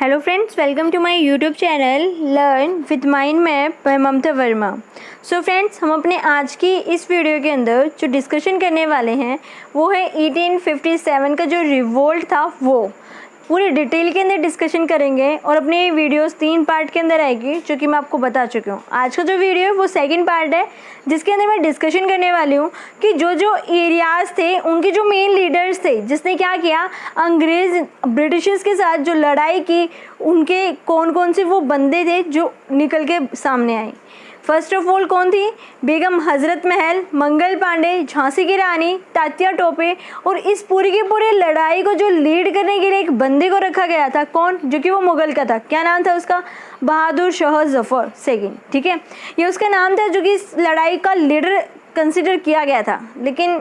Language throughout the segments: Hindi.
Hello friends, welcome to my YouTube channel learn with mind map by Mamta Verma. So friends, हम अपने आज की इस वीडियो के अंदर जो डिस्कशन करने वाले हैं वो है 1857 का जो रिवोल्ट था वो पूरे डिटेल के अंदर डिस्कशन करेंगे और अपने वीडियोस 3 पार्ट के अंदर आएगी जो कि मैं आपको बता चुकी हूँ। आज का जो वीडियो है वो सेकंड पार्ट है जिसके अंदर मैं डिस्कशन करने वाली हूँ कि जो जो एरियाज़ थे उनके जो मेन लीडर्स थे जिसने क्या किया, अंग्रेज़ ब्रिटिशर्स के साथ जो लड़ाई की, उनके कौन कौन से वो बंदे थे जो निकल के सामने आए। फर्स्ट ऑफ ऑल कौन थी? बेगम हजरत महल, मंगल पांडे, झांसी की रानी, तात्या टोपे। और इस पूरी की पूरी लड़ाई को जो लीड करने के लिए एक बंदे को रखा गया था, कौन? जो कि वो मुगल का था। क्या नाम था उसका? बहादुर शाह जफर सेकंड। ठीक है, ये उसका नाम था जो कि इस लड़ाई का लीडर कंसिडर किया गया था। लेकिन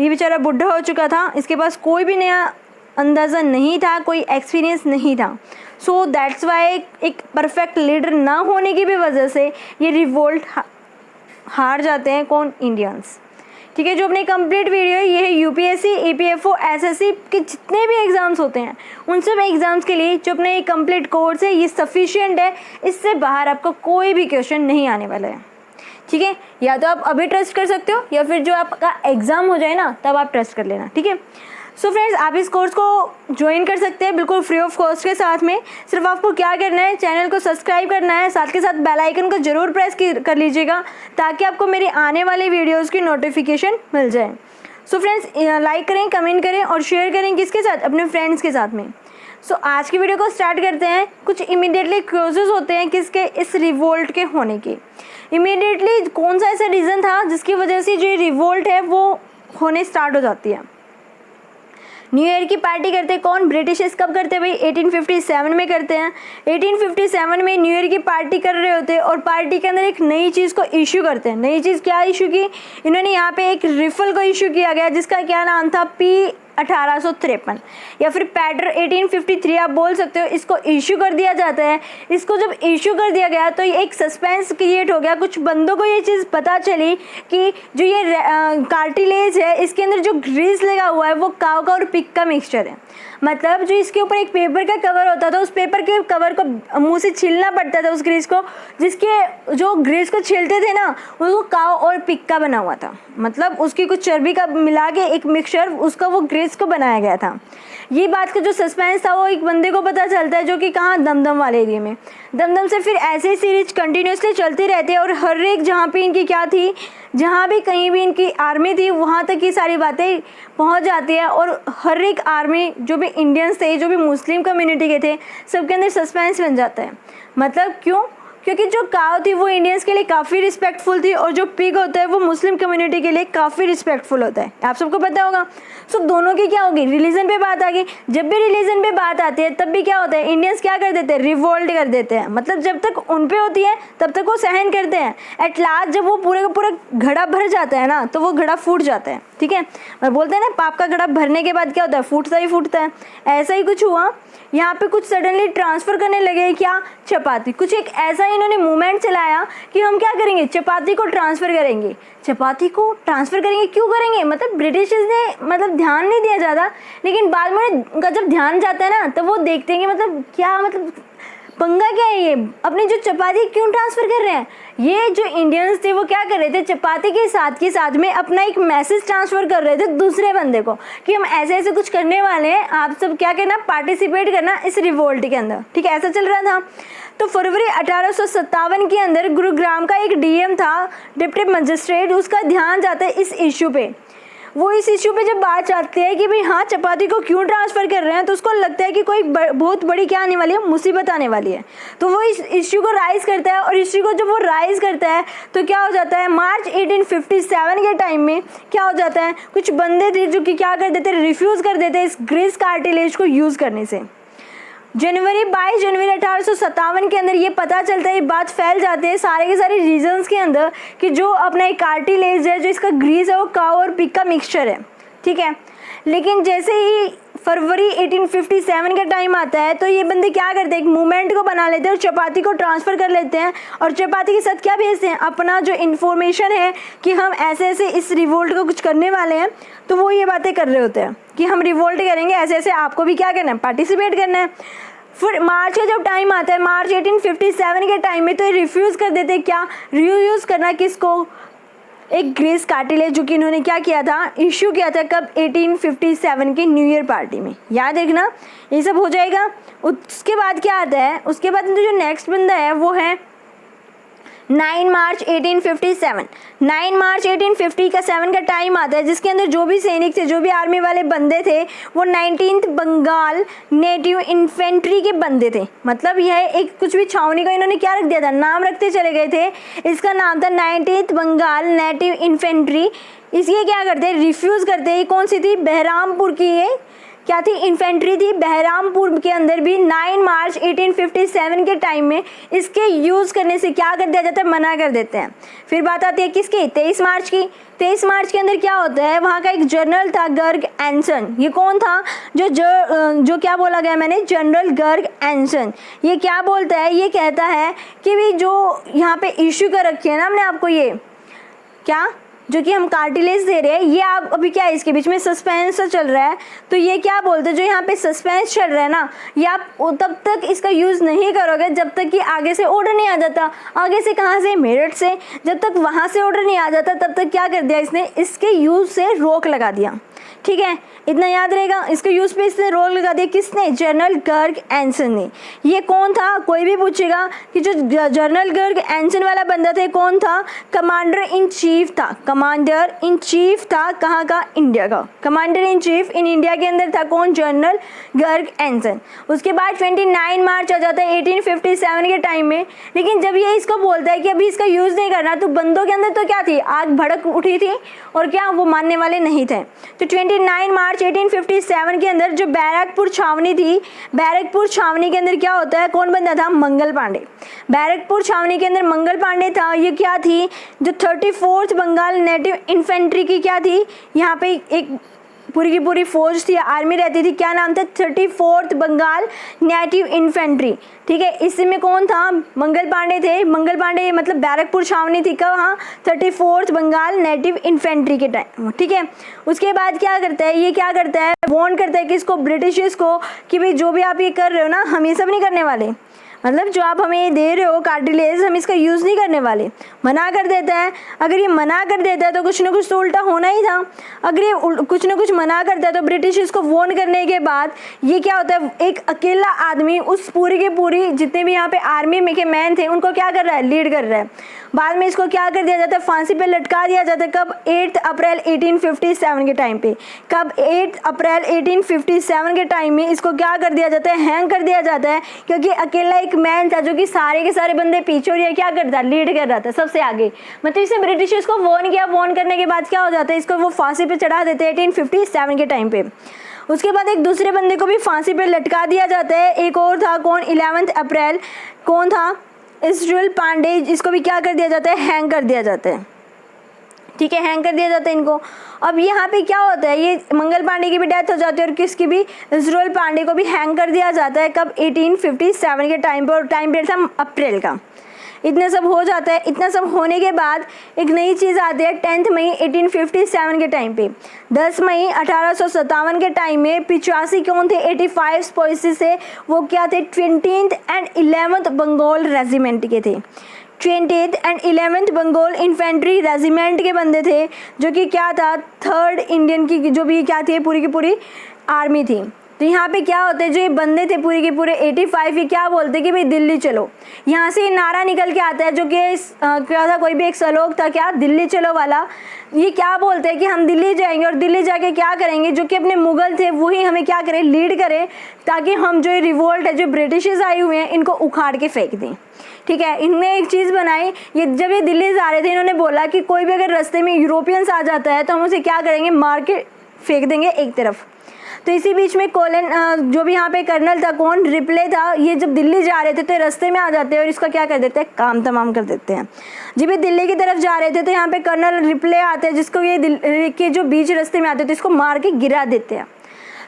ये बेचारा बुढ़ा हो चुका था, इसके पास कोई भी नया अंदाज़ा नहीं था, कोई एक्सपीरियंस नहीं था। सो दैट्स वाई एक परफेक्ट लीडर ना होने की भी वजह से ये रिवोल्ट हार जाते हैं। कौन? इंडियंस। ठीक है, जो अपनी कंप्लीट वीडियो है ये है यूपीएससी, ईपीएफओ, एसएससी के जितने भी एग्ज़ाम्स होते हैं उन सब एग्ज़ाम्स के लिए जो अपना ये कंप्लीट कोर्स है ये सफिशिएंट है। इससे बाहर आपका कोई भी क्वेश्चन नहीं आने वाला है। ठीक है, या तो आप अभी ट्रस्ट कर सकते हो या फिर जो आपका एग्ज़ाम हो जाए ना तब आप ट्रस्ट कर लेना। ठीक है, सो फ्रेंड्स, आप इस कोर्स को ज्वाइन कर सकते हैं बिल्कुल फ्री ऑफ कॉस्ट के साथ में। सिर्फ आपको क्या करना है, चैनल को सब्सक्राइब करना है, साथ के साथ बेल आइकन को ज़रूर प्रेस कर लीजिएगा ताकि आपको मेरी आने वाले वीडियोस की नोटिफिकेशन मिल जाए। सो फ्रेंड्स, लाइक करें, कमेंट करें और शेयर करें किसके साथ? अपने फ्रेंड्स के साथ में। सो आज की वीडियो को स्टार्ट करते हैं। कुछ इमीडिएटली क्लोजेस होते हैं किसके? इस रिवोल्ट के होने के। इमीडिएटली कौन सा ऐसा रीज़न था जिसकी वजह से जो रिवोल्ट है वो होने स्टार्ट हो जाती है? न्यू ईयर की पार्टी करते हैं कौन? ब्रिटिशर्स। कब करते हैं भाई? 1857 में करते हैं। 1857 में न्यू ईयर की पार्टी कर रहे होते हैं और पार्टी के अंदर एक नई चीज़ को इशू करते हैं। नई चीज़ क्या इशू की? इन्होंने यहाँ पे एक रिफल को इशू किया गया जिसका क्या नाम था? P 1853 या फिर पैटर 1853 आप बोल सकते हो। इसको इशू कर दिया जाता है। इसको जब इशू कर दिया गया तो ये एक सस्पेंस क्रिएट हो गया। कुछ बंदों को ये चीज़ पता चली कि जो ये कार्टिलेज है इसके अंदर जो ग्रीस लगा हुआ है वो काव का और पिग का मिक्सचर है। मतलब जो इसके ऊपर एक पेपर का कवर होता था उस पेपर के कवर को मुंह से छीलना पड़ता था उस ग्रीस को, जिसके जो ग्रीस को छीलते थे ना वो काव और पिग का बना हुआ था। मतलब उसकी कुछ चर्बी का मिला के एक मिक्सचर उसका वो ग्रीस को बनाया गया था। ये बात का जो सस्पेंस था वो एक बंदे को पता चलता है जो कि कहाँ? दमदम वाले एरिया में। दमदम से फिर ऐसे ही सीरीज कंटिन्यूसली चलती रहती है और हर एक जहाँ पे इनकी क्या थी, जहाँ भी कहीं भी इनकी आर्मी थी वहाँ तक ये सारी बातें पहुँच जाती है। और हर एक आर्मी जो भी इंडियंस थे, जो भी मुस्लिम कम्युनिटी के थे, सबके अंदर सस्पेंस बन जाता है। मतलब क्यों? क्योंकि जो काव थी वो इंडियंस के लिए काफ़ी रिस्पेक्टफुल थी और जो पिग होता है वो मुस्लिम कम्युनिटी के लिए काफ़ी रिस्पेक्टफुल होता है। आप सबको पता होगा। सो दोनों की क्या होगी? रिलीजन पे बात आ गई। जब भी रिलीजन पे बात आती है तब भी क्या होता है? इंडियंस क्या कर देते हैं? रिवोल्ट कर देते हैं। मतलब जब तक उन पे होती है तब तक वो सहन करते हैं। एट लास्ट जब वो पूरे का पूरा घड़ा भर जाता है ना तो वो घड़ा फूट जाता है। ठीक है, मैं बोलते हैं ना पाप का घड़ा भरने के बाद क्या होता है? फूटता ही फूटता है। ऐसा ही कुछ हुआ यहाँ पे। कुछ सडनली ट्रांसफ़र करने लगे क्या? चपाती। कुछ एक ऐसा इन्होंने मूवमेंट चलाया कि हम क्या करेंगे? चपाती को ट्रांसफ़र करेंगे। चपाती को ट्रांसफ़र करेंगे, क्यों करेंगे? मतलब ब्रिटिशर्स ने मतलब ध्यान नहीं दिया ज़्यादा, लेकिन बाद में उनका जब ध्यान जाता है ना तो वो देखते हैं कि मतलब क्या, मतलब पंगा क्या है ये, अपनी जो चपाती क्यों ट्रांसफ़र कर रहे हैं? ये जो इंडियंस थे वो क्या कर रहे थे? चपाती के साथ में अपना एक मैसेज ट्रांसफ़र कर रहे थे दूसरे बंदे को कि हम ऐसे ऐसे कुछ करने वाले हैं, आप सब क्या करना? पार्टिसिपेट करना इस रिवोल्ट के अंदर। ठीक है, ऐसा चल रहा था। तो फरवरी 1857 के अंदर गुरुग्राम का एक डीएम था, डिप्टी मजिस्ट्रेट, उसका ध्यान जाता है इस इशू पे। वो इस इशू पे जब बात आती है कि भाई हाँ चपाती को क्यों ट्रांसफ़र कर रहे हैं, तो उसको लगता है कि कोई बहुत बड़ी क्या आने वाली है? मुसीबत आने वाली है। तो वो इस इशू को राइज़ करता है और इशू को जब वो राइज़ करता है तो क्या हो जाता है? मार्च 1857 के टाइम में क्या हो जाता है? कुछ बंदे थे जो कि क्या कर देते? रिफ्यूज़ कर देते इस ग्रीस कार्टिलेज को यूज़ करने से। 22 जनवरी 1857 के अंदर ये पता चलता है, ये बात फैल जाती है सारे के सारे रीजन्स के अंदर कि जो अपना एक कार्टिलेज है, जो इसका ग्रीस है वो काव और पिग का मिक्सचर है। ठीक है, लेकिन जैसे ही फरवरी 1857 का टाइम आता है तो ये बंदे क्या करते हैं? एक मूवमेंट को बना लेते हैं और चपाती को ट्रांसफ़र कर लेते हैं और चपाती के साथ क्या भेजते हैं? अपना जो इन्फॉर्मेशन है कि हम ऐसे ऐसे इस रिवोल्ट को कुछ करने वाले हैं। तो वो ये बातें कर रहे होते हैं कि हम रिवोल्ट करेंगे, ऐसे ऐसे आपको भी क्या करना है? पार्टिसिपेट करना है। फिर मार्च का जब टाइम आता है, मार्च 1857 के टाइम में, तो ये रिफ्यूज़ कर देते हैं क्या, रीयूज़ करना किसको, एक ग्रेस कार्टिलेज, जो कि इन्होंने क्या किया था, इश्यू किया था कब, 1857 की न्यू ईयर पार्टी में। याद रखना, ये सब हो जाएगा। उसके बाद क्या आता है, उसके बाद जो नेक्स्ट बंदा है वो है 9 मार्च 1857। 9 मार्च 1850 का 7 का टाइम आता है, जिसके अंदर जो भी सैनिक थे, जो भी आर्मी वाले बंदे थे, वो 19th बंगाल नेटिव इन्फेंट्री के बंदे थे। मतलब यह एक कुछ भी छावनी का इन्होंने क्या रख दिया था, नाम रखते चले गए थे। इसका नाम था 19th बंगाल नेटिव इन्फेंट्री। इसलिए क्या करते, रिफ्यूज़ करते। ये कौन सी थी, बहरामपुर की, ये क्या थी, इन्फेंट्री थी बहरामपुर के अंदर भी। 9 मार्च 1857 के टाइम में इसके यूज़ करने से क्या कर दिया जाता है, मना कर देते हैं। फिर बात आती है किसकी, 23 मार्च की। 23 मार्च के अंदर क्या होता है, वहाँ का एक जनरल था गर्ग एंसन। ये कौन था, जो क्या बोला गया मैंने, जनरल गर्ग एंसन। ये क्या बोलता है, ये कहता है कि भी जो यहाँ पे इश्यू कर रखी है ना हमने आपको, ये क्या, जो कि हम कार्टिलेज दे रहे हैं, ये आप अभी क्या है, इसके बीच में सस्पेंस चल रहा है। तो ये क्या बोलते हैं, जो यहाँ पे सस्पेंस चल रहा है ना, ये आप तब तक इसका यूज़ नहीं करोगे जब तक कि आगे से ऑर्डर नहीं आ जाता। आगे से कहाँ से, मेरठ से। जब तक वहाँ से ऑर्डर नहीं आ जाता तब तक क्या कर दिया इसने, इसके यूज़ से रोक लगा दिया। ठीक है, इतना याद रहेगा। इसके यूज़ पे इसने रोक लगा दिया, किसने, जनरल गर्ग एंसन ने। ये कौन था, कोई भी पूछेगा कि जो जनरल गर्ग एंसन वाला बंदा था कौन था, कमांडर इन चीफ था। कमांडर इन चीफ था कहाँ का, इंडिया का। Commander in chief in India के अंदर था कौन, जनरल गर्ग एंसन। उसके बाद 29 मार्च आ जाता है 1857 के टाइम में। लेकिन जब ये इसको बोलता है कि अभी इसका यूज़ नहीं करना, तो बंदों के अंदर तो क्या थी, आग भड़क उठी थी, और क्या वो मानने वाले नहीं थे। तो 29 मार्च 1857 के अंदर जो बैरकपुर छावनी थी, बैरकपुर छावनी के अंदर क्या होता है, कौन बंदा था, मंगल पांडे। बैरकपुर छावनी के अंदर मंगल पांडे था। ये क्या थी, जो 34th बंगाल नेटिव इन्फेंट्री की क्या थी, यहाँ पे एक पूरी की पूरी फौज थी, आर्मी रहती थी। क्या नाम था, 34th बंगाल नेटिव इन्फेंट्री। ठीक है, इसमें कौन था, मंगल पांडे थे। मंगल पांडे मतलब बैरकपुर छावनी थी कहाँ, 34th बंगाल नेटिव इन्फेंट्री के टाइम। ठीक है, उसके बाद क्या करता है, ये क्या करता है, वार्न करता है किसको, ब्रिटिशर्स को, कि भाई जो भी आप ये कर रहे हो ना, हम ये सब नहीं करने वाले। मतलब जो आप हमें दे रहे हो कार्टिलेज, हम इसका यूज़ नहीं करने वाले। मना कर देता है। अगर ये मना कर देता है तो कुछ ना कुछ तो उल्टा होना ही था। अगर ये कुछ ना कुछ मना करता है तो ब्रिटिश इसको वॉर्न करने के बाद ये क्या होता है, एक अकेला आदमी उस पूरी के पूरी जितने भी यहाँ पे आर्मी में के मैन थे उनको क्या कर रहा है, लीड कर रहा है। बाद में इसको क्या कर दिया जाता है, फांसी पे लटका दिया जाता है। कब, 8 अप्रैल 1857 के टाइम पे। कब, 8 अप्रैल 1857 के टाइम में इसको क्या कर दिया जाता है, हैंग कर दिया जाता है। क्योंकि अकेला एक मैन था जो कि सारे के सारे बंदे पीछे, और ये क्या करता, लीड कर रहा था सबसे आगे। मतलब इसने ब्रिटिशर्स को वॉर्न किया। वॉर्न करने के बाद क्या हो जाता है, इसको वो फांसी पे चढ़ा देते हैं 1857 के टाइम पे। उसके बाद एक दूसरे बंदे को भी फांसी पे लटका दिया जाता है। एक और था कौन, 11 अप्रैल, कौन था, इसराइल पांडे। इसको भी क्या कर दिया जाता है, हैंग कर दिया जाता है। ठीक है, हैंग कर दिया जाता है इनको। अब यहाँ पे क्या होता है, ये मंगल पांडे की भी डेथ हो जाती है और किसकी भी, इसराइल पांडे को भी हैंग कर दिया जाता है। कब, 1857 के टाइम पर, और टाइम पीरियड था अप्रैल का। इतना सब हो जाता है। इतना सब होने के बाद एक नई चीज़ आती है 10 मई 1857 के टाइम पे। 10 मई 1857 के टाइम में 85 कौन थे, 85 स्पाइसेस से, वो क्या थे, 20th and 11th Bengal regiment के थे। 20th and 11th Bengal infantry regiment के बंदे थे, जो कि क्या था, 3rd इंडियन की जो भी क्या थी, पूरी की पूरी आर्मी थी। तो यहाँ पे क्या होता है, जो ये बंदे थे पूरे के पूरे 85, ये क्या बोलते कि भाई दिल्ली चलो। यहाँ से ये नारा निकल के आता है, जो कि क्या था, कोई भी एक स्लोग था क्या, दिल्ली चलो वाला। ये क्या बोलते हैं कि हम दिल्ली जाएंगे और दिल्ली जाके क्या करेंगे, जो कि अपने मुगल थे वही हमें क्या करें, लीड करें, ताकि हम जो ये रिवोल्ट है, जो ब्रिटिशर्स आए हुए हैं, इनको उखाड़ के फेंक दें। ठीक है, इनने एक चीज़ बनाई। ये जब ये दिल्ली जा रहे थे, इन्होंने बोला कि कोई भी अगर रास्ते में यूरोपियंस आ जाता है तो हम उसे क्या करेंगे, मार के फेंक देंगे एक तरफ। तो इसी बीच में कोलन जो भी यहाँ पे कर्नल था, कौन, रिप्ले था, ये जब दिल्ली जा रहे थे तो रास्ते में आ जाते हैं और इसका क्या कर देते हैं, काम तमाम कर देते हैं। जब ये दिल्ली की तरफ जा रहे थे तो यहाँ पे कर्नल रिप्ले आते हैं, जिसको ये दिल्ली के जो बीच रास्ते में आते थे इसको मार के गिरा देते हैं।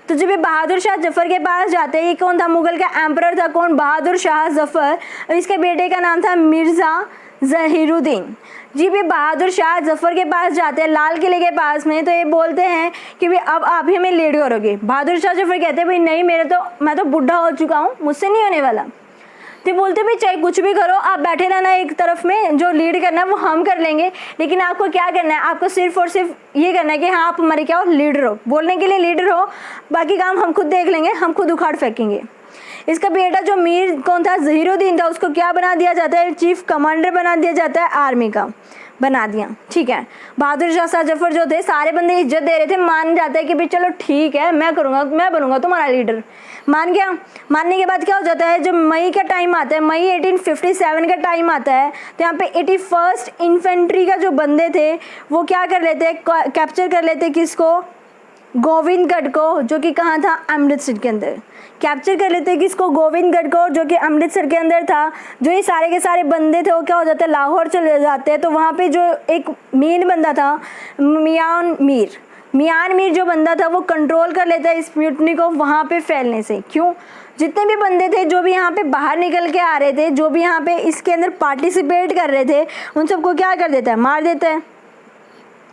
तो जब ये बहादुर शाह जफर के पास जाते हैं, ये कौन था, मुगल का एम्परर था कौन, बहादुर शाह जफर, और इसके बेटे का नाम था मिर्ज़ा ज़हीरुद्दीन जी भी बहादुर शाह जफ़र के पास जाते हैं लाल किले के पास में, तो ये बोलते हैं कि भाई अब आप ही हमें लीड करोगे। बहादुर शाह जफ़र कहते हैं भाई नहीं, मैं तो बूढ़ा हो चुका हूँ, मुझसे नहीं होने वाला। तो बोलते भाई चाहे कुछ भी करो, आप बैठे रहना एक तरफ में, जो लीड करना है वो हम कर लेंगे, लेकिन आपको क्या करना है, आपको सिर्फ और सिर्फ ये करना है कि हाँ आप हमारे क्या हो, लीडर हो, बोलने के लिए लीडर हो, बाकी काम हम खुद देख लेंगे, हम खुद उखाड़ फेंकेंगे। इसका बेटा जो मीर कौन था, ज़हीरुद्दीन था, उसको क्या बना दिया जाता है, चीफ कमांडर बना दिया जाता है, आर्मी का बना दिया। ठीक है, बहादुर शाह जफ़र जो थे सारे बंदे इज्जत दे रहे थे, मान जाते हैं कि भाई चलो ठीक है, मैं बनूंगा तुम्हारा लीडर। मान गया। मानने के बाद क्या हो जाता है, जब मई का टाइम आता है, मई 1857 का टाइम आता है, तो यहाँ पे 81st इन्फेंट्री का जो बंदे थे वो क्या कर लेते हैं, कैप्चर कर लेते हैं किसको, गोविंदगढ़ को, जो कि कहाँ था, अमृतसर के अंदर। कैप्चर कर लेते हैं किसको, गोविंदगढ़ को, जो कि अमृतसर के अंदर था। जो ये सारे के सारे बंदे थे वो क्या हो जाते हैं, लाहौर चले जाते हैं। तो वहाँ पे जो एक मेन बंदा था, मियान मीर जो बंदा था वो कंट्रोल कर लेता है इस म्यूटनी को वहाँ पे फैलने से। क्यों, जितने भी बंदे थे जो भी यहाँ पे बाहर निकल के आ रहे थे, जो भी यहाँ पे इसके अंदर पार्टिसिपेट कर रहे थे, उन सबको क्या कर देता है, मार देता है।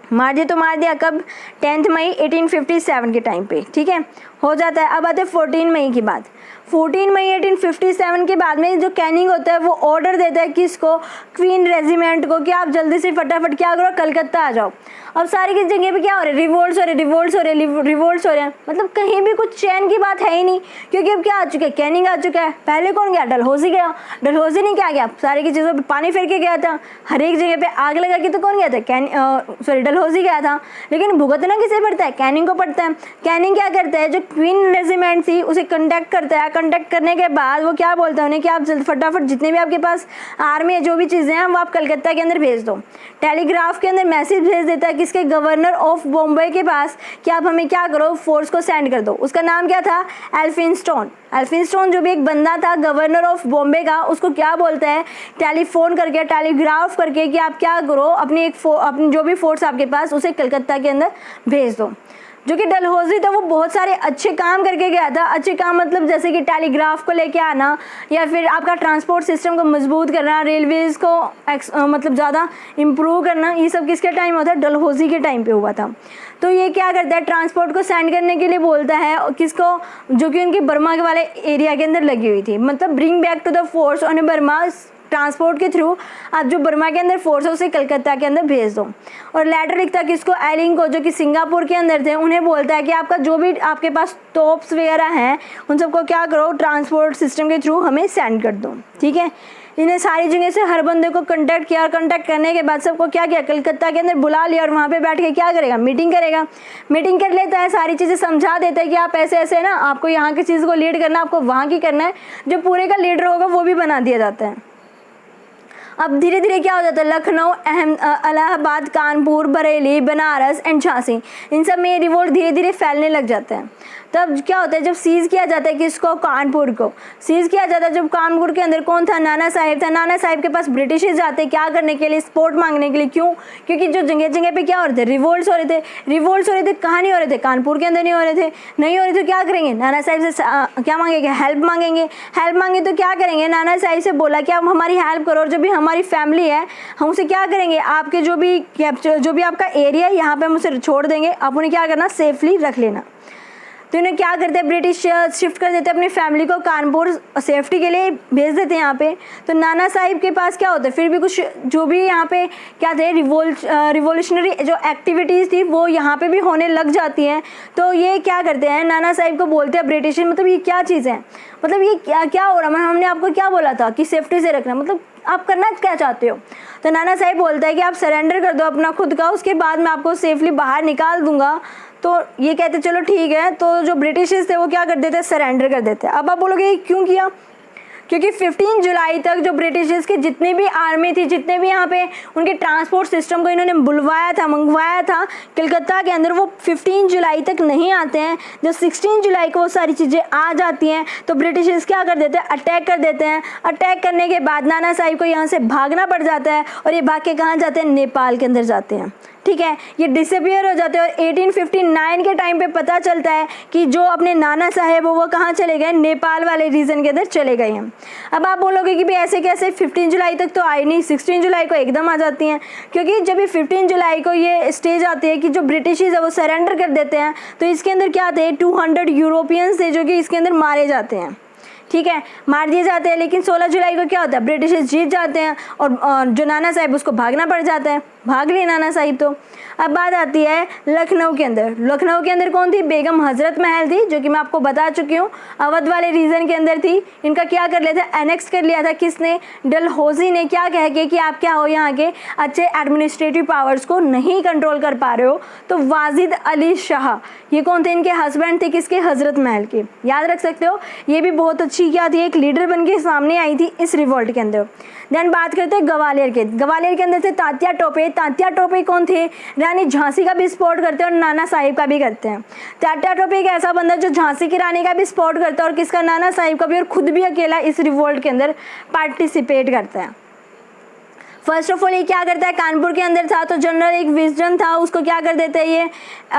मार दिया कब, 10 मई 1857 के टाइम पे। ठीक है, हो जाता है। अब आते हैं 14 मई की बात। 14 मई 1857 के बाद में जो कैनिंग होता है वो ऑर्डर देता है किसको, क्वीन रेजिमेंट को, कि आप जल्दी से फटाफट क्या करो, कलकत्ता आ जाओ। अब सारी की जगह पे क्या हो रहा है, रिवोल्ट्स हो रहे हैं, मतलब कहीं भी कुछ चैन की बात है ही नहीं, क्योंकि अब क्या आ चुका है, कैनिंग आ चुका है। पहले कौन गया, डलहौजी गया। डलहौजी ने क्या किया, सारी की चीज़ों पर पानी फेर के गया था, हर एक जगह पे आग लगा के। तो कौन गया था, डलहौजी गया था, लेकिन भुगतना किसे पड़ता है, कैनिंग को पड़ता है। कैनिंग क्या करता है, जो क्वीन रेजिमेंट थी उसे कंटेक्ट करता है। कंटेक्ट करने के बाद वो क्या बोलता है उन्हें कि आप फटाफट जितने भी आपके पास आर्मी है, जो भी चीज़ें हैं, वो आप कलकत्ता के अंदर भेज दो। टेलीग्राफ के अंदर मैसेज भेज देता है किसके, गवर्नर ऑफ बॉम्बे के पास, कि आप हमें क्या करो, फोर्स को सेंड कर दो। उसका नाम क्या था, एल्फिंस्टोन जो भी एक बंदा था गवर्नर ऑफ बॉम्बे का, उसको क्या बोलता है, टेलीफोन करके, टेलीग्राफ करके, कि आप क्या करो, अपनी जो भी फोर्स आपके पास उसे कलकत्ता के अंदर भेज दो। जो कि डलहौजी था वो बहुत सारे अच्छे काम करके गया था। अच्छे काम मतलब जैसे कि टेलीग्राफ को लेके आना, या फिर आपका ट्रांसपोर्ट सिस्टम को मजबूत करना, रेलवेज़ को मतलब ज़्यादा इम्प्रूव करना, ये सब किसके टाइम होता है, डलहौजी के टाइम पे हुआ था। तो ये क्या करता है, ट्रांसपोर्ट को सेंड करने के लिए बोलता है किसको, जो कि उनकी बर्मा के वाले एरिया के अंदर लगी हुई थी, मतलब bring back to the force on Burma, transport के थ्रू आप जो बर्मा के अंदर फोर्स है उसे कलकत्ता के अंदर भेज दो। और लेटर लिखता है किसको, एलिंग को, जो कि सिंगापुर के अंदर थे। उन्हें बोलता है कि आपका जो भी आपके पास तोप्स वगैरह हैं उन सबको क्या करो, ट्रांसपोर्ट सिस्टम के थ्रू हमें सेंड कर दो। ठीक है, इन्हें सारी जगह से हर बंदे को कांटेक्ट किया, और कांटेक्ट करने के बाद सबको क्या किया, कलकत्ता के अंदर बुला लिया, और वहाँ पे बैठ के क्या करेगा, मीटिंग करेगा। मीटिंग कर लेता है, सारी चीज़ें समझा देता है कि आप ऐसे ऐसे ना, आपको यहाँ की चीज़ को लीड करना, आपको वहाँ की करना है। जो पूरे का लीडर होगा वो भी बना दिया जाता है। अब धीरे धीरे क्या हो जाता है, लखनऊ, इलाहाबाद, कानपुर, बरेली, बनारस एंड झांसी, इन सब में रिवोल्ट धीरे धीरे फैलने लग जाते हैं। तब क्या होता है, जब सीज़ किया जाता है किसको, कानपुर को सीज़ किया जाता है। जब कानपुर के अंदर कौन था, नाना साहिब था। नाना साहिब के पास ब्रिटिशर्स जाते हैं क्या करने के लिए, सपोर्ट मांगने के लिए। क्यों, क्योंकि जो जगह जगह पे क्या हो रहे थे, रिवोल्ट्स हो रहे थे। कहाँ नहीं हो रहे थे, कानपुर के अंदर नहीं हो रहे थे। तो क्या करेंगे, नाना साहिब से क्या मांगेंगे, हेल्प मांगेंगे। तो क्या करेंगे, नाना साहिब से बोला कि आप हमारी हेल्प करो, और जो भी हमारी फैमिली है हम उसे क्या करेंगे, आपके जो भी आपका एरिया है यहाँ पे हम उसे छोड़ देंगे, आप उन्हें क्या करना, सेफली रख लेना। तो इन्हें क्या करते हैं, ब्रिटिश शिफ्ट कर देते हैं अपनी फैमिली को कानपुर, सेफ्टी के लिए भेज देते हैं यहाँ पे। तो नाना साहिब के पास क्या होता है, फिर भी कुछ जो भी यहाँ पे क्या थे, रिवोल्यूशनरी जो एक्टिविटीज़ थी वो यहाँ पे भी होने लग जाती हैं। तो ये क्या करते हैं, नाना साहिब को बोलते हैं ब्रिटिश, मतलब ये क्या चीज़ है, मतलब ये क्या हो रहा है, हमने आपको क्या बोला था कि सेफ्टी से रखना, मतलब आप करना क्या चाहते हो। तो नाना साहिब बोलता है कि आप सरेंडर कर दो अपना खुद का, उसके बाद मैं आपको सेफली बाहर निकाल दूंगा। तो ये कहते चलो ठीक है। तो जो ब्रिटिशर्स थे वो क्या कर देते, सरेंडर कर देते। अब आप बोलोगे क्यों किया, क्योंकि 15 जुलाई तक जो ब्रिटिशर्स की जितनी भी आर्मी थी, जितने भी यहाँ पे उनके ट्रांसपोर्ट सिस्टम को इन्होंने मंगवाया था कलकत्ता के अंदर, वो 15 जुलाई तक नहीं आते हैं। जब 16 जुलाई को वो सारी चीज़ें आ जाती हैं तो ब्रिटिशर्स क्या कर देते हैं, अटैक कर देते हैं। अटैक करने के बाद नाना साहिब को यहाँ से भागना पड़ जाता है, और ये भाग के कहाँ जाते हैं, नेपाल के अंदर जाते हैं। ठीक है, ये डिसअपियर हो जाते हैं और 1859 के टाइम पे पता चलता है कि जो अपने नाना साहेब वो कहाँ चले गए, नेपाल वाले रीजन के अंदर चले गए हैं। अब आप बोलोगे कि भाई ऐसे कैसे, 15 जुलाई तक तो आई नहीं, 16 जुलाई को एकदम आ जाती हैं, क्योंकि जब ये 15 जुलाई को ये स्टेज आती है कि जो ब्रिटिशर्स है वो सरेंडर कर देते हैं, तो इसके अंदर क्या थे, 200 यूरोपियंस थे जो कि इसके अंदर मारे जाते हैं, ठीक है, मार दिए जाते हैं। लेकिन 16 जुलाई को क्या होता है, ब्रिटिशर्स जीत जाते हैं और जो नाना साहिब उसको भागना पड़ जाता है, भाग लिए नाना साहिब। तो अब बात आती है लखनऊ के अंदर। लखनऊ के अंदर कौन थी, बेगम हजरत महल थी, जो कि मैं आपको बता चुकी हूँ, अवध वाले रीजन के अंदर थी। इनका क्या कर लिया था, एनेक्स कर लिया था, किसने, डलहौजी ने, क्या कह के कि आप क्या हो, यहाँ के अच्छे एडमिनिस्ट्रेटिव पावर्स को नहीं कंट्रोल कर पा रहे हो। तो वाजिद अली शाह, ये कौन थे, इनके हस्बैंड थे, किसके, हजरत महल के, याद रख सकते हो। ये भी बहुत अच्छी क्या थी, एक लीडर बन के सामने आई थी इस रिवोल्ट के अंदर। देन बात करते हैं ग्वालियर के। ग्वालियर के अंदर थे तात्या टोपे। तात्या टोपे कौन थे, रानी झांसी का भी सपोर्ट करते हैं और नाना साहिब का भी करते हैं। तात्या टोपे एक ऐसा बंदा जो झांसी की रानी का भी सपोर्ट करता है और किसका, नाना साहिब का भी, और खुद भी अकेला इस रिवोल्ट के अंदर पार्टिसिपेट करता है। फर्स्ट ऑफ ऑल ये क्या करता है, कानपुर के अंदर था तो जनरल एक विजडन था, उसको क्या कर देता है, ये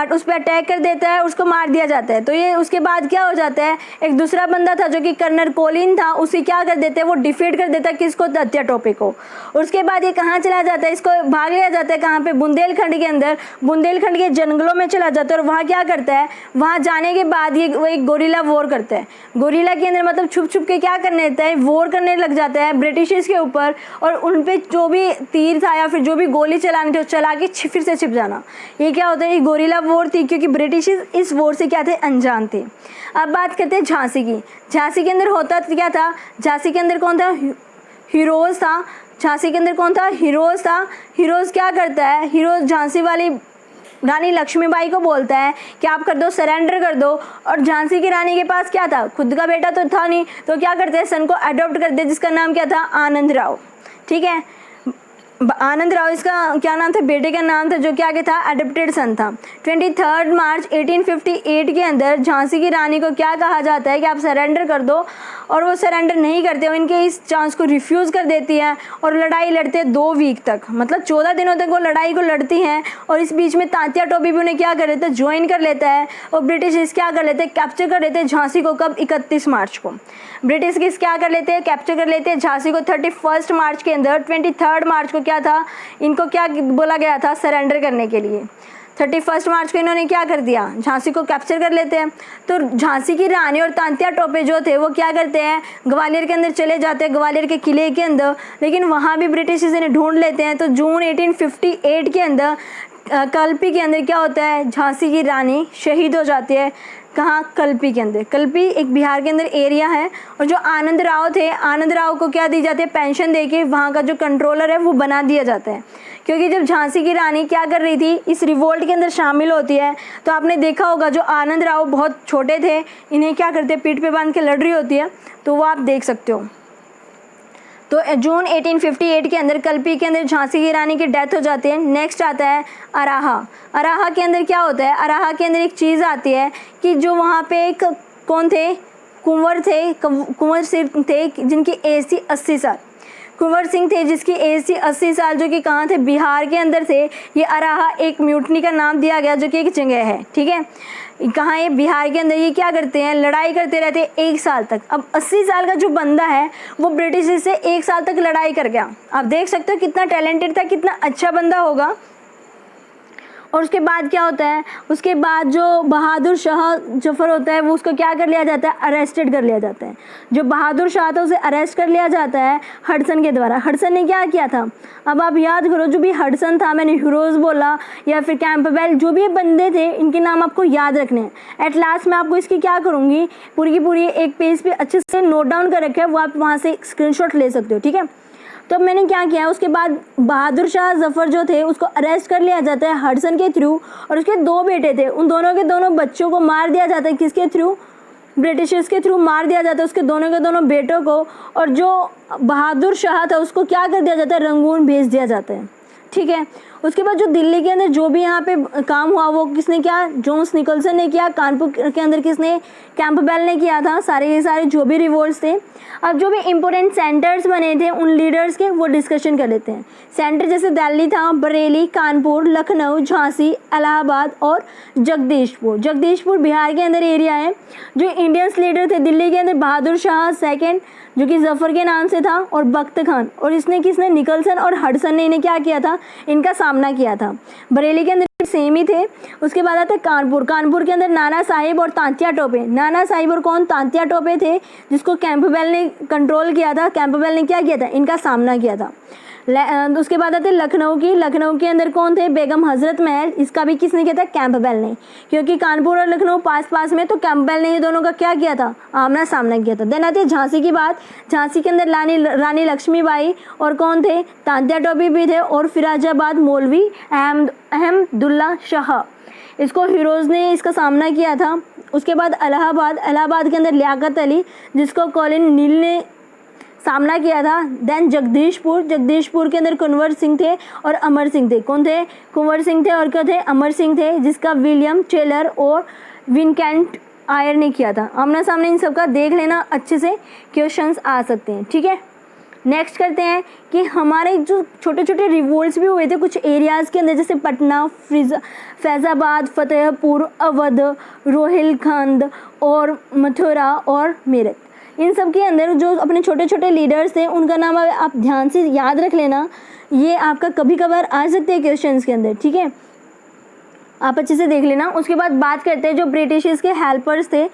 उस पर अटैक कर देता है, उसको मार दिया जाता है। तो ये उसके बाद क्या हो जाता है, एक दूसरा बंदा था जो कि कर्नल कोलिन था, उसे क्या कर देते हैं, वो डिफीट कर देता है, किसको, तात्या टोपे को। उसके बाद ये कहाँ चला जाता है, इसको भाग लिया जाता है, कहाँ पे, बुंदेलखंड के अंदर, बुंदेलखंड के जंगलों में चला जाता है। और वहाँ क्या करता है, वहाँ जाने के बाद ये वो एक गोरिल्ला वॉर करता है। गोरिल्ला के अंदर मतलब छुप छुप के क्या करने देता है, वॉर करने लग जाता है ब्रिटिशर्स के ऊपर, और उन पे जो भी तीर था या फिर जो भी गोली चलानी थी चला के फिर से छिप जाना। ये क्या होता है, ये गोरिल्ला वॉर थी, क्योंकि ब्रिटिशर्स इस वॉर से क्या थे, अनजान थे। अब बात करते हैं झांसी की। झांसी के अंदर होता क्या था, झांसी के अंदर कौन था, हीरोज था। झांसी के अंदर कौन था, हीरोज था। हीरोज क्या करता है, हीरोज झांसी वाली रानी लक्ष्मीबाई को बोलता है कि आप कर दो, सरेंडर कर दो। और झांसी की रानी के पास क्या था, खुद का बेटा तो था नहीं, तो क्या करते हैं, सन को अडॉप्ट कर दे, जिसका नाम क्या था, आनंद राव, ठीक है, आनंद राव इसका क्या नाम था, बेटे का नाम था, जो कि आगे था अडॉप्टेड सन था। 23 मार्च 1858 के अंदर झांसी की रानी को क्या कहा जाता है कि आप सरेंडर कर दो, और वो सरेंडर नहीं करते, वो इनके इस चांस को रिफ्यूज़ कर देती है और लड़ाई लड़ते हैं 2 वीक तक, मतलब 14 दिनों तक वो लड़ाई को लड़ती हैं। और इस बीच में तात्या टोपे भी उन्हें क्या कर लेते हैं, ज्वाइन कर लेता है, और ब्रिटिश क्या कर लेते हैं, कैप्चर कर लेते हैं झांसी को। कब, 31 मार्च को ब्रिटिश किस क्या कर लेते हैं, कैप्चर कर लेते हैं झांसी को 31 मार्च के अंदर। 23 मार्च को क्या था, इनको क्या बोला गया था, सरेंडर करने के लिए। 31 मार्च को इन्होंने क्या कर दिया, झांसी को कैप्चर कर लेते हैं। तो झांसी की रानी और तात्या टोपे जो थे वो क्या करते हैं, ग्वालियर के अंदर चले जाते हैं, ग्वालियर के किले के अंदर, लेकिन वहाँ भी ब्रिटिश इन्हें ढूंढ लेते हैं। तो जून 1858 के अंदर कल्पी के अंदर क्या होता है, झांसी की रानी शहीद हो जाती है। कहाँ, कल्पी के अंदर। कल्पी एक बिहार के अंदर एरिया है। और जो आनंद राव थे, आनंद राव को क्या दी जाती है, पेंशन देके वहाँ का जो कंट्रोलर है वो बना दिया जाता है। क्योंकि जब झांसी की रानी क्या कर रही थी, इस रिवोल्ट के अंदर शामिल होती है, तो आपने देखा होगा जो आनंद राव बहुत छोटे थे, इन्हें क्या करते, पीठ पे बांध के लड़ रही होती है, तो वो आप देख सकते हो। तो जून 1858 के अंदर कल्पी के अंदर झांसी की रानी की डेथ हो जाती है। नेक्स्ट आता है अराहा। अराहा के अंदर क्या होता है, अराहा के अंदर एक चीज़ आती है कि जो वहाँ पे एक कौन थे, कुंवर थे, कुंवर सिंह थे, जिनकी एज थी 80 साल। कुंवर सिंह थे जिसकी एज थी 80 साल, जो कि कहाँ थे, बिहार के अंदर थे। ये अराहा एक म्यूटनी का नाम दिया गया, जो कि एक जगह है, ठीक है, कहाँ, ये बिहार के अंदर। ये क्या करते हैं, लड़ाई करते रहते हैं 1 साल तक। अब 80 साल का जो बंदा है वो ब्रिटिश से 1 साल तक लड़ाई कर गया। आप देख सकते हो कितना टैलेंटेड था, कितना अच्छा बंदा होगा। और उसके बाद क्या होता है, उसके बाद जो बहादुर शाह जफर होता है वो उसको क्या कर लिया जाता है, अरेस्टेड कर लिया जाता है। जो बहादुर शाह था उसे अरेस्ट कर लिया जाता है हडसन के द्वारा। हडसन ने क्या किया था, अब आप याद करो, जो भी हडसन था, मैंने हीरोज बोला या फिर कैंपबेल, जो भी बंदे थे इनके नाम आपको याद रखने हैं। एट लास्ट मैं आपको इसकी क्या करूँगी, पूरी की पूरी एक पेज पे अच्छे से नोट डाउन कर रखा है, वो आप वहाँ से स्क्रीनशॉट ले सकते हो, ठीक है। तो मैंने क्या किया, उसके बाद बहादुर शाह जफर जो थे उसको अरेस्ट कर लिया जाता है हडसन के थ्रू, और उसके 2 बेटे थे, उन दोनों के दोनों बच्चों को मार दिया जाता है। किसके थ्रू, ब्रिटिशर्स के थ्रू मार दिया जाता है उसके दोनों के दोनों बेटों को। और जो बहादुर शाह था उसको क्या कर दिया जाता है, रंगून भेज दिया जाता है, ठीक है। उसके बाद जो दिल्ली के अंदर जो भी यहाँ पे काम हुआ वो किसने किया, जोन्स निकलसन ने किया। कानपुर के अंदर किसने, कैंपबेल ने किया था। सारे के सारे जो भी रिवोल्ट्स थे। अब जो भी इंपॉर्टेंट सेंटर्स बने थे उन लीडर्स के वो डिस्कशन कर लेते हैं। सेंटर जैसे दिल्ली था, बरेली, कानपुर, लखनऊ, झांसी, इलाहाबाद और जगदीशपुर। जगदीशपुर बिहार के अंदर एरिया है। जो इंडियंस लीडर थे दिल्ली के अंदर, बहादुर शाह सेकंड जो कि जफर के नाम से था, और बख्त खान। और इसने किसने, निकलसन और हडसन ने इन्हें क्या किया था, इनका सामना किया था। बरेली के अंदर सेम ही थे। उसके बाद आता है कानपुर। कानपुर के अंदर नाना साहिब और तांत्या टोपे। नाना साहिब और कौन, तांत्या टोपे थे, जिसको कैंपबेल ने कंट्रोल किया था। कैंपबेल ने क्या किया था, इनका सामना किया था। उसके बाद आते लखनऊ की। लखनऊ के अंदर कौन थे, बेगम हजरत महल। इसका भी किसने किया था, कैंपबेल ने। क्योंकि कानपुर और लखनऊ पास पास में, तो कैंपबेल ने ये दोनों का क्या किया था, आमना सामना किया था। देन आती है झांसी की बात। झांसी के अंदर रानी लक्ष्मीबाई और कौन थे, तांत्या टोपे भी थे, और फिरोजाबाद मौलवी अहमदुल्ला शाह, इसको हीरोज़ ने इसका सामना किया था। उसके बाद इलाहाबाद के अंदर लियाकत अली, जिसको कॉलिन नील ने सामना किया था। देन जगदीशपुर के अंदर कुंवर सिंह थे और अमर सिंह थे। कौन थे, कुंवर सिंह थे और क्या थे, अमर सिंह थे, जिसका विलियम टेलर और विनकेंट आयर ने किया था। आमना सामने इन सबका देख लेना, अच्छे से क्वेश्चंस आ सकते हैं, ठीक है। नेक्स्ट करते हैं कि हमारे जो छोटे छोटे रिवोल्ट्स भी हुए थे कुछ एरियाज़ के अंदर, जैसे पटना, फैज़ाबाद, फतेहपुर, अवध, रोहिलखंड और मथुरा और मेरठ। इन सब के अंदर जो अपने छोटे छोटे लीडर्स थे उनका नाम आप ध्यान से याद रख लेना। ये आपका कभी कभार आ सकते हैं क्वेश्चंस के अंदर, ठीक है, आप अच्छे से देख लेना। उसके बाद बात करते हैं जो ब्रिटिश के हेल्पर्स थे,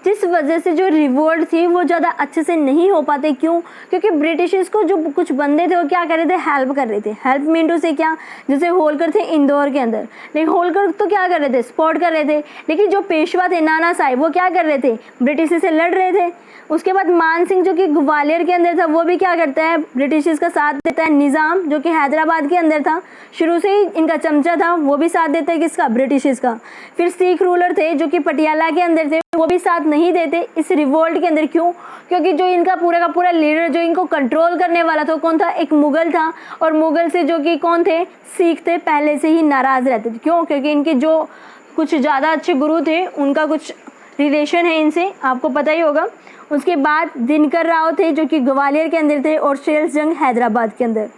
जिस वजह से जो रिवोल्ट थी वो ज़्यादा अच्छे से नहीं हो पाते। क्यों, क्योंकि ब्रिटिशर्स को जो कुछ बंदे थे वो क्या कर रहे थे, हेल्प कर रहे थे। हेल्प मीन टू से क्या, जैसे होलकर थे इंदौर के अंदर, लेकिन होलकर तो क्या कर रहे थे, सपोर्ट कर रहे थे। लेकिन जो पेशवा थे नाना साहिब, वो क्या कर रहे थे, ब्रिटिश से लड़ रहे थे। उसके बाद मान सिंह जो कि ग्वालियर के अंदर था, वो भी क्या करता है, ब्रिटिश का साथ देता है। निज़ाम जो कि हैदराबाद के अंदर था, शुरू से ही इनका चमचा था, वो भी साथ देता है किसका, ब्रिटिश का। फिर सिख रूलर थे जो कि पटियाला के अंदर थे, वो भी साथ नहीं देते इस रिवोल्ट के अंदर। क्यों, क्योंकि जो इनका पूरा का पूरा लीडर जो इनको कंट्रोल करने वाला था कौन था, एक मुगल था। और मुगल से जो कि कौन थे, सिख थे, पहले से ही नाराज़ रहते थे। क्यों, क्योंकि इनके जो कुछ ज़्यादा अच्छे गुरु थे उनका कुछ रिलेशन है इनसे, आपको पता ही होगा। उसके बाद दिनकर राव थे जो कि ग्वालियर के अंदर थे, और शेल्स जंग हैदराबाद के अंदर।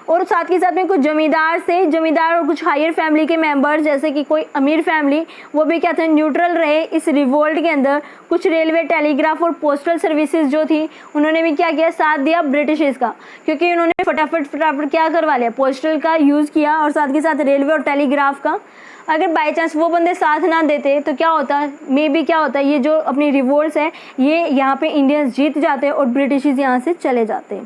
और साथ के साथ में कुछ जमींदार थे, जमींदार और कुछ हायर फैमिली के मेंबर्स, जैसे कि कोई अमीर फैमिली, वो भी क्या थे, न्यूट्रल रहे इस रिवोल्ट के अंदर। कुछ रेलवे, टेलीग्राफ और पोस्टल सर्विसेज जो थी उन्होंने भी क्या किया, साथ दिया ब्रिटिश का, क्योंकि उन्होंने फटाफट क्या करवा लिया, पोस्टल का यूज़ किया और साथ के साथ रेलवे और टेलीग्राफ का। अगर बाई चांस वो बंदे साथ ना देते तो क्या होता, मे बी क्या होता, ये जो अपनी रिवोल्ट्स है ये यहाँ पे इंडियंस जीत जाते और ब्रिटिश यहाँ से चले जाते।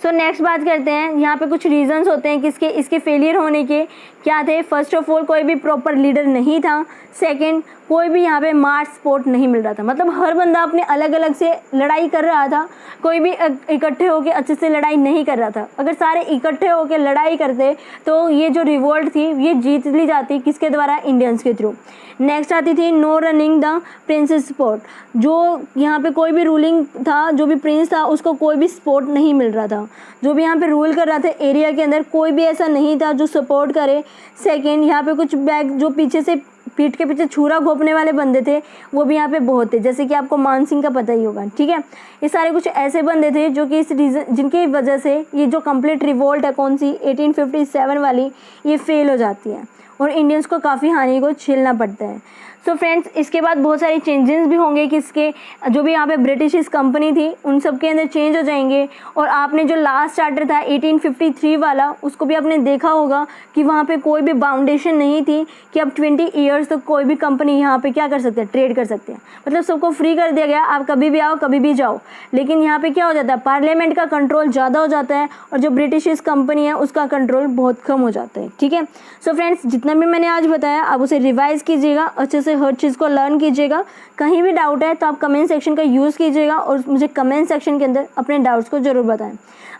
सो नेक्स्ट बात करते हैं, यहाँ पे कुछ रीजंस होते हैं किसके, इसके फेलियर होने के। क्या थे, फर्स्ट ऑफ ऑल कोई भी प्रॉपर लीडर नहीं था। सेकंड, कोई भी यहाँ पे मार्च सपोर्ट नहीं मिल रहा था, मतलब हर बंदा अपने अलग अलग से लड़ाई कर रहा था, कोई भी इकट्ठे होकर अच्छे से लड़ाई नहीं कर रहा था। अगर सारे इकट्ठे होकर लड़ाई करते तो ये जो रिवोल्ट थी ये जीत ली जाती, किसके द्वारा, इंडियंस के थ्रू। नेक्स्ट आती थी no running the princes support, जो यहाँ पे कोई भी रूलिंग था, जो भी प्रिंस था उसको कोई भी सपोर्ट नहीं मिल रहा था। जो भी यहाँ पे रूल कर रहा था एरिया के अंदर कोई भी ऐसा नहीं था जो सपोर्ट करे। सेकेंड, यहाँ पे कुछ बैग जो पीछे से पीठ के पीछे छुरा घोंपने वाले बंदे थे वो भी यहाँ पे बहुत थे, जैसे कि आपको मान सिंह का पता ही होगा, ठीक है। ये सारे कुछ ऐसे बंदे थे जो कि इस रीज़न, जिनकी वजह से ये जो कंप्लीट रिवोल्ट है कौन सी 1857 वाली, ये फेल हो जाती है और इंडियंस को काफ़ी हानि को झेलना पड़ता है। सो फ्रेंड्स, इसके बाद बहुत सारी चेंजेस भी होंगे, किसके, जो भी यहाँ पे ब्रिटिश कंपनी थी उन सब के अंदर चेंज हो जाएंगे। और आपने जो लास्ट चार्टर था 1853 वाला, उसको भी आपने देखा होगा कि वहाँ पे कोई भी बाउंडेशन नहीं थी कि अब 20 ईयर्स तक कोई भी कंपनी यहाँ पे क्या कर सकते हैं, ट्रेड कर सकते हैं, मतलब सबको फ्री कर दिया गया, आप कभी भी आओ कभी भी जाओ। लेकिन यहाँ पे क्या हो जाता है, पार्लियामेंट का कंट्रोल ज़्यादा हो जाता है और जो ब्रिटिश कंपनी है उसका कंट्रोल बहुत कम हो जाता है, ठीक है। सो फ्रेंड्स, जितना भी मैंने आज बताया आप उसे रिवाइज़ कीजिएगा, अच्छे से हर चीज़ को लर्न कीजिएगा। कहीं भी डाउट है तो आप कमेंट सेक्शन का यूज़ कीजिएगा और मुझे कमेंट सेक्शन के अंदर अपने डाउट्स को ज़रूर बताएं।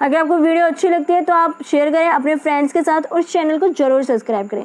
अगर आपको वीडियो अच्छी लगती है तो आप शेयर करें अपने फ्रेंड्स के साथ और चैनल को ज़रूर सब्सक्राइब करें।